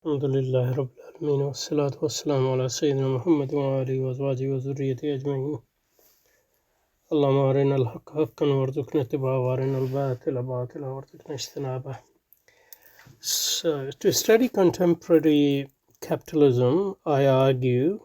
الحمد لله رب العالمين والصلاة والسلام على سيدنا محمد وآله وأزواجه وذريته أجمعين. اللهم أرنا الحق حقا وارزقنا اتباعه وأرنا الباطل باطلا وارزقنا اجتنابه. So, to study contemporary capitalism, I argue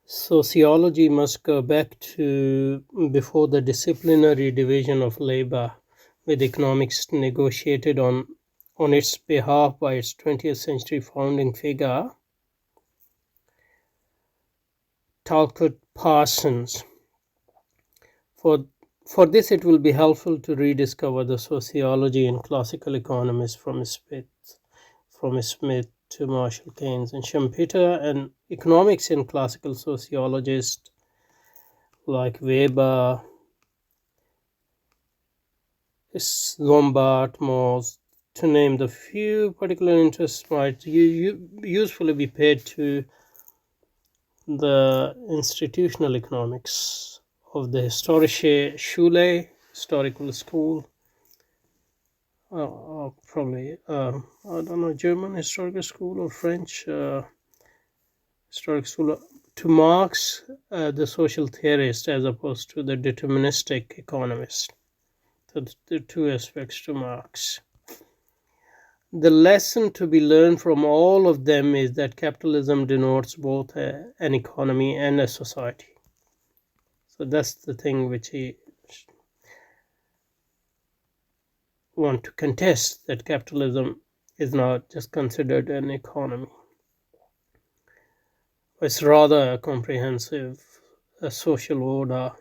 sociology must go back to before the disciplinary division of labor, with economics negotiated on its behalf by its 20th century founding figure, Talcott Parsons. For this, it will be helpful to rediscover the sociology in classical economists from Smith to Marshall Keynes and Schumpeter, and economics in classical sociologists like Weber, Lombard, Morse, to name the few. Particular interests might usefully be paid to the institutional economics of the Historische Schule, historical school, probably, I don't know, German historical school or French historical school, to Marx, the social theorist, as opposed to the deterministic economist. So the two aspects to Marx. The lesson to be learned from all of them is that capitalism denotes both an economy and a society. So that's the thing which he want to contest, that capitalism is not just considered an economy. It's rather a comprehensive social order,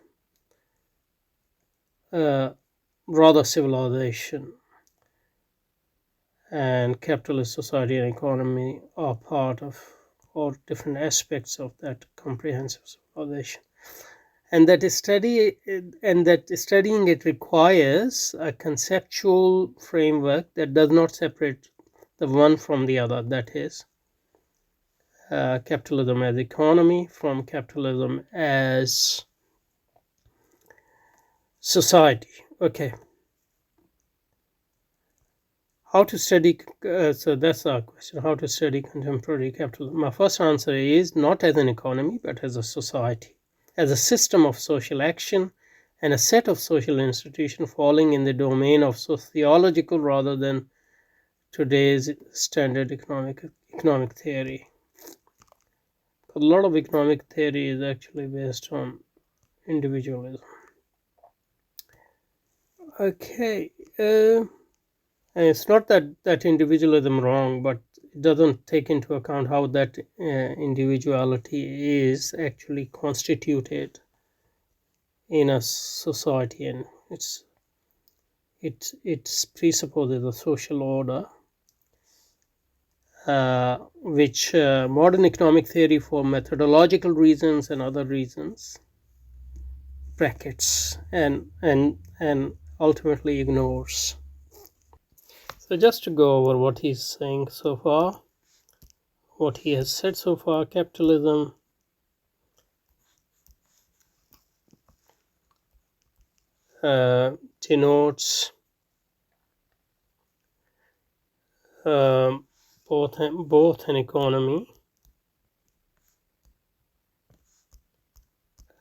rather civilization, and capitalist society and economy are part of, or different aspects of, that comprehensive civilization. And that studying it requires a conceptual framework that does not separate the one from the other, that is, capitalism as economy from capitalism as society. Okay. How to study, so that's our question, how to study contemporary capitalism. My first answer is not as an economy, but as a society, as a system of social action and a set of social institutions falling in the domain of sociological rather than today's standard economic theory. A lot of economic theory is actually based on individualism. Okay, and it's not that individualism wrong, but it doesn't take into account how that individuality is actually constituted in a society, and it presupposes a social order, which modern economic theory, for methodological reasons and other reasons, brackets and ultimately ignores. So just to go over what he's saying so far, what he has said so far, capitalism denotes both an economy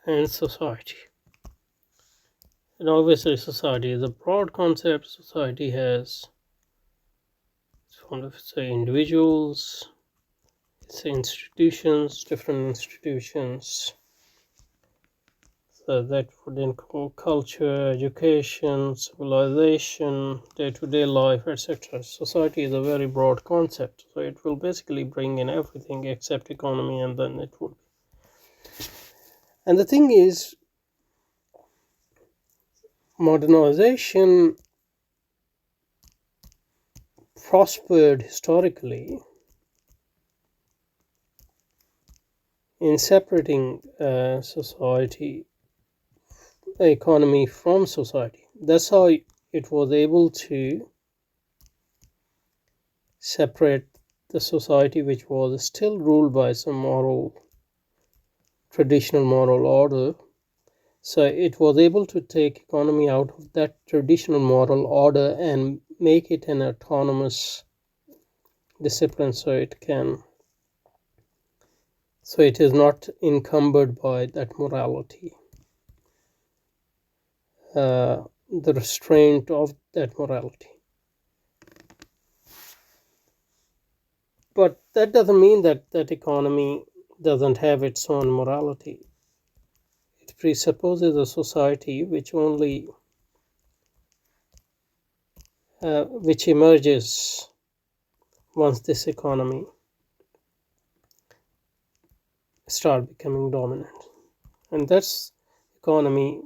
and society. And obviously society is a broad concept. Society has, it's individuals, it's institutions, different institutions. So that would include culture, education, civilization, day-to-day life, etc. Society is a very broad concept, so it will basically bring in everything except economy, and then it would. And the thing is, modernization prospered historically in separating economy from society. That's how it was able to separate the society, which was still ruled by some traditional moral order. So it was able to take economy out of that traditional moral order and make it an autonomous discipline, so it is not encumbered by that morality, the restraint of that morality. But that doesn't mean that that economy doesn't have its own morality. It presupposes a society which emerges once this economy start becoming dominant, and that's economy,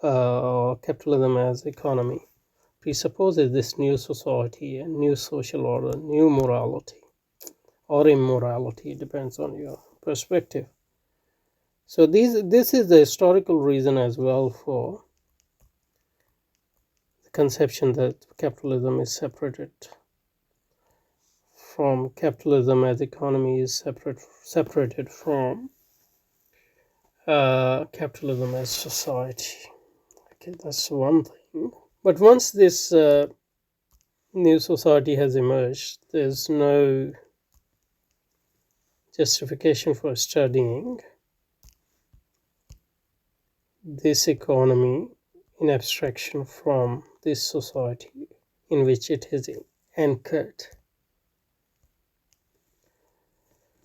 capitalism as economy presupposes this new society, a new social order, new morality or immorality, depends on your perspective. So this is the historical reason as well for the conception that capitalism is capitalism as economy is separated from capitalism as society. Okay, that's one thing. But once this new society has emerged, there's no justification for studying this economy in abstraction from this society in which it is anchored.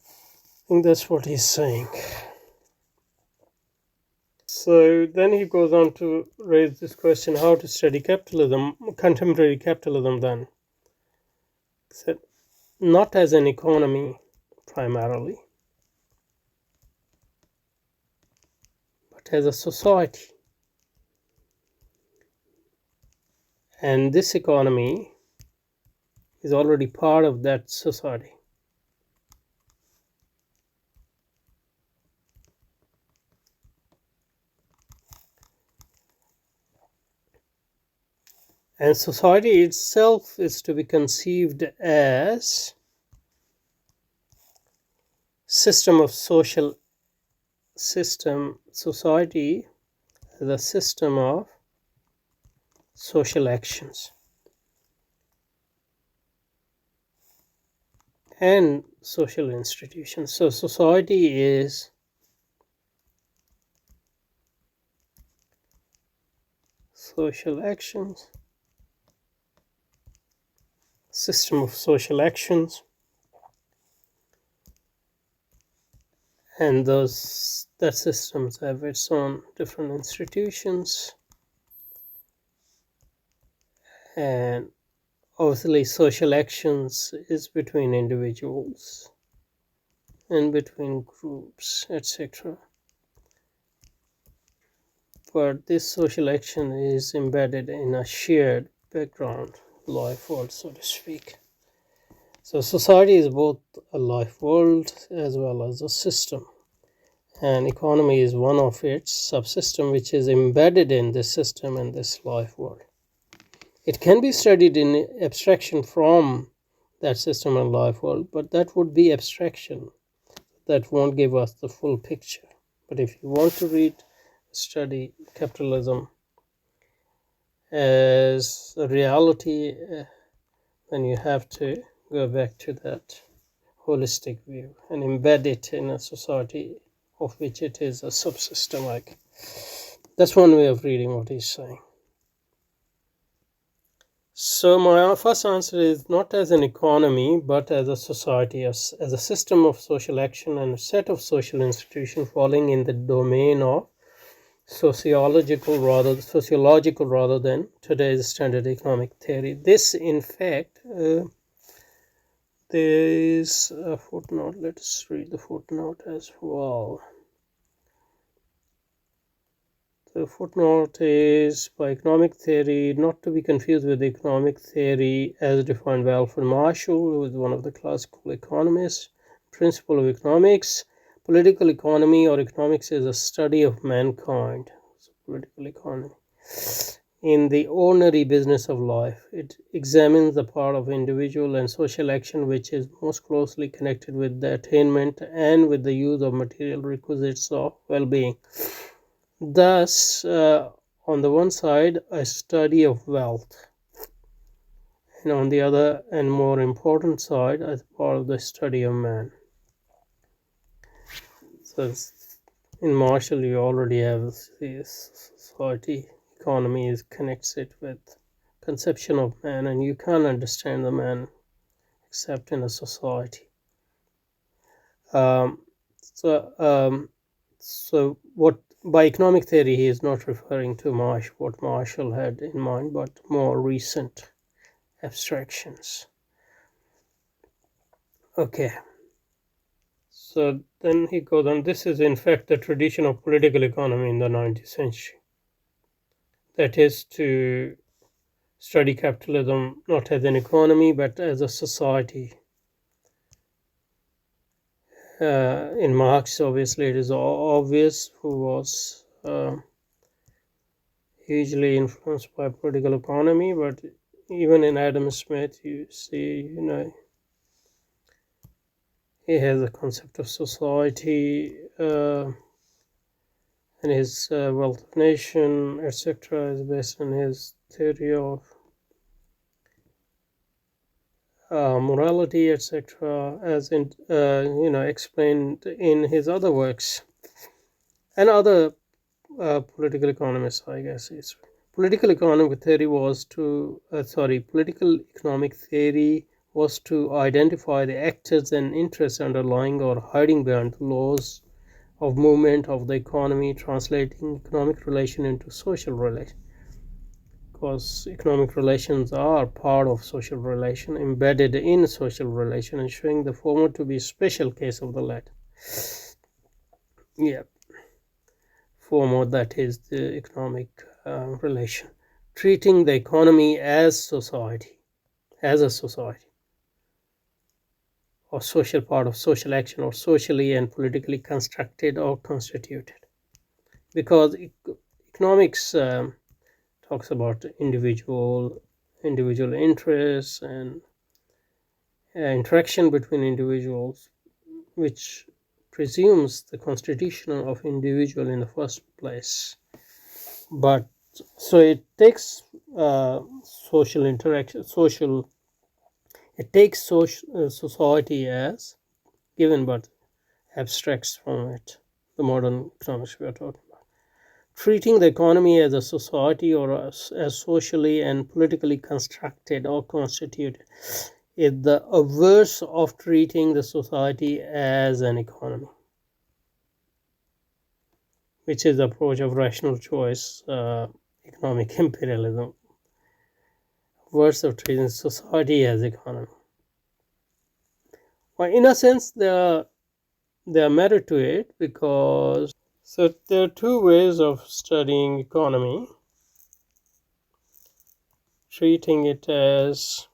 I think that's what he's saying. So then he goes on to raise this question: how to study capitalism, contemporary capitalism, then? He said, not as an economy primarily, but as a society. And this economy is already part of that society. And society itself is to be conceived as society as a system of social actions and social institutions. So society is social actions, system of social actions, and that systems have its own different institutions, and obviously social actions is between individuals and between groups, etc. But this social action is embedded in a shared background life world, so to speak. So society is both a life world as well as a system, and economy is one of its subsystem which is embedded in this system and this life world. It can be studied in abstraction from that system and life world, but that would be abstraction. That won't give us the full picture. But if you want to study capitalism as a reality, then you have to go back to that holistic view and embed it in a society of which it is a subsystem. That's one way of reading what he's saying. So my first answer is not as an economy, but as a society, as a system of social action and a set of social institutions falling in the domain of sociological rather than today's standard economic theory. This, in fact, there is a footnote. Let's read the footnote as well. The footnote is by economic theory, not to be confused with economic theory as defined by Alfred Marshall, who is one of the classical economists. Principle of economics. Political economy or economics is a study of mankind. So political economy. In the ordinary business of life, it examines the part of individual and social action which is most closely connected with the attainment and with the use of material requisites of well-being. Thus, on the one side, a study of wealth, and on the other and more important side, as part of the study of man. So in Marshall, you already have this society, economy is connects it with conception of man, and you can't understand the man except in a society. Um, so, what by economic theory he is not referring to what Marshall had in mind, but more recent abstractions. Okay. So then he goes on. This is in fact the tradition of political economy in the 19th century. That is to study capitalism not as an economy but as a society. In Marx, obviously, it is obvious, who was hugely influenced by political economy, but even in Adam Smith, you see, he has a concept of society, and his Wealth of Nation, etc., is based on his theory of morality, etc., as in explained in his other works, and other political economists, I guess. Political economic theory was to political economic theory was to identify the actors and interests underlying or hiding behind the laws of movement of the economy, translating economic relation into social relation, because economic relations are part of social relation, embedded in social relation, and showing the former to be a special case of the latter. Yeah, former, that is the economic relation, treating the economy as society, as a society, or social part of social action, or socially and politically constructed or constituted, because economics talks about individual interests and interaction between individuals, which presumes the constitution of individual in the first place. But so it takes social interaction, it takes society as given, but abstracts from it the modern economics we are talking about. Treating the economy as a society, or as socially and politically constructed or constituted, is the averse of treating the society as an economy, which is the approach of rational choice, economic imperialism, averse of treating society as economy. Well, in a sense, there are merit to it, because so there are two ways of studying economy: treating it as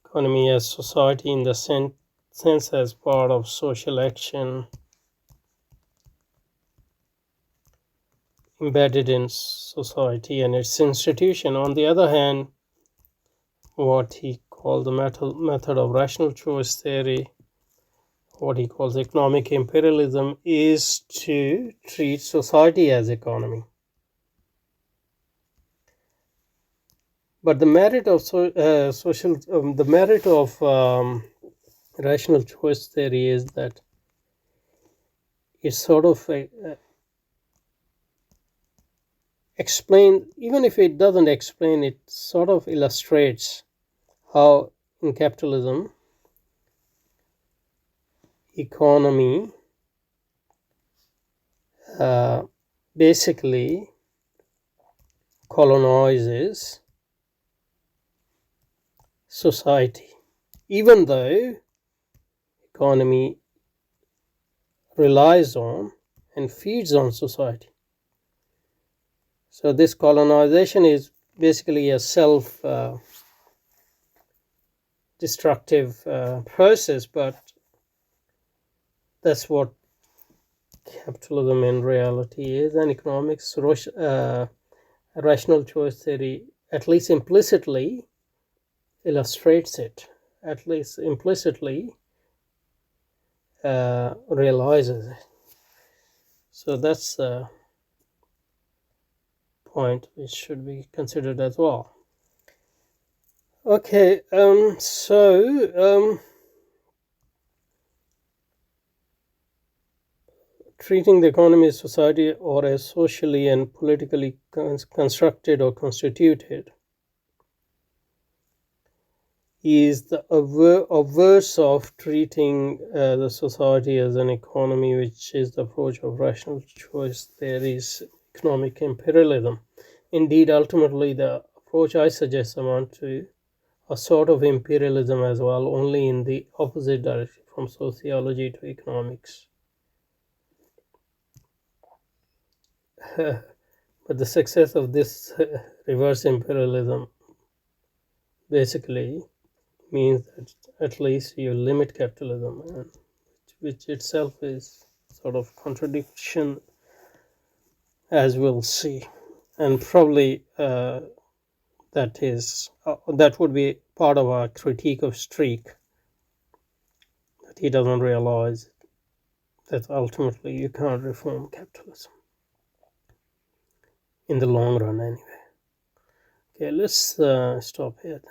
economy as society in the sense as part of social action embedded in society and its institution. On the other hand, what he called the method of rational choice theory, what he calls economic imperialism, is to treat society as economy. But the merit of rational choice theory is that it sort of explain, even if it doesn't explain, it sort of illustrates how in capitalism economy basically colonizes society, even though economy relies on and feeds on society. So this colonization is basically a self destructive process, but that's what capitalism in reality is. And economics, rational choice theory, at least implicitly illustrates it, at least implicitly realizes it. So that's a point which should be considered as well. Okay, treating the economy, society, or as socially and politically constructed or constituted is the averse of treating the society as an economy, which is the approach of rational choice. There is economic imperialism. Indeed, ultimately, the approach I suggest amount to a sort of imperialism as well, only in the opposite direction from sociology to economics. But the success of this reverse imperialism basically means that at least you limit capitalism, and which itself is sort of contradiction, as we'll see. And probably that would be part of our critique of Streak, that he doesn't realize that ultimately you can't reform capitalism in the long run anyway. Okay, let's stop here.